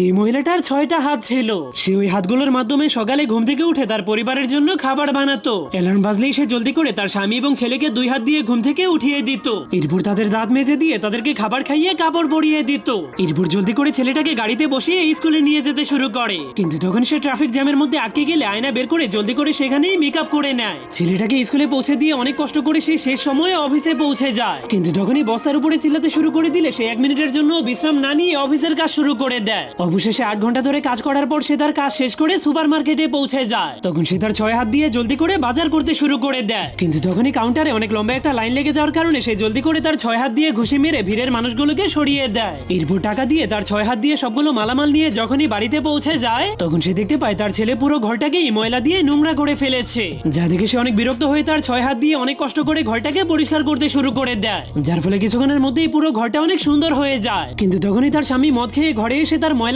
এই মহিলাটার 6টা হাত ছিল। সে ওই হাতগুলোর মাধ্যমে সকালে ঘুম থেকে উঠে তার পরিবারের জন্য খাবার বানাতো। অ্যালার্ম বাজলেই সে জলদি করে তার স্বামী এবং ছেলেকে 2 হাত দিয়ে ঘুম থেকে উঠিয়ে দিত। এরপর তাদের দাঁত মেজে দিয়ে তাদেরকে খাবার খাইয়ে কাপড় পরিয়ে দিত। এরপর জলদি করে ছেলেটাকে গাড়িতে বসিয়ে স্কুলে নিয়ে যেতে শুরু করে। কিন্তু তখন সে ট্রাফিক জ্যামের মধ্যে আটকে গেলে আয়না বের করে জলদি করে সেখানেই মেকআপ করে নেয়। ছেলেটাকে স্কুলে পৌঁছে দিয়ে অনেক কষ্ট করে সে শেষ সময়ে অফিসে পৌঁছে যায়। কিন্তু তখনই বস্তার উপরে চিল্লাতে শুরু করে দিলে সে 1 মিনিটের জন্য বিশ্রাম না নিয়ে অফিসের কাজ শুরু করে দেয়। অবশেষে 8 ঘন্টা ধরে কাজ করার পর সে তার কাজ শেষ করে সুপারমার্কেটে পৌঁছে যায়। তখন সে তার 6 হাত দিয়ে জলদি করে বাজার করতে শুরু করে দেয়। কিন্তু তখনই কাউন্টারে অনেক লম্বা একটা লাইন লেগে যাওয়ার কারণে সে জলদি করে তার 6 হাত দিয়ে ঘুষি মেরে ভিড়ের মানুষগুলোকে সরিয়ে দেয়। এরপর টাকা দিয়ে তার 6 হাত দিয়ে সবগুলো মালামাল নিয়ে যখনই বাড়িতে পৌঁছে যায় তখন সে দেখতে পায় তার ছেলে পুরো ঘরটাকেই ময়লা দিয়ে নোংরা করে ফেলেছে। যা দেখে সে অনেক বিরক্ত হয়ে তার 6 হাত দিয়ে অনেক কষ্ট করে ঘরটাকে পরিষ্কার করতে শুরু করে দেয়, যার ফলে কিছুক্ষণের মধ্যেই পুরো ঘরটা অনেক সুন্দর হয়ে যায়। কিন্তু তখনই তার স্বামী মদ খেয়ে ঘরে এসে তার ময়লা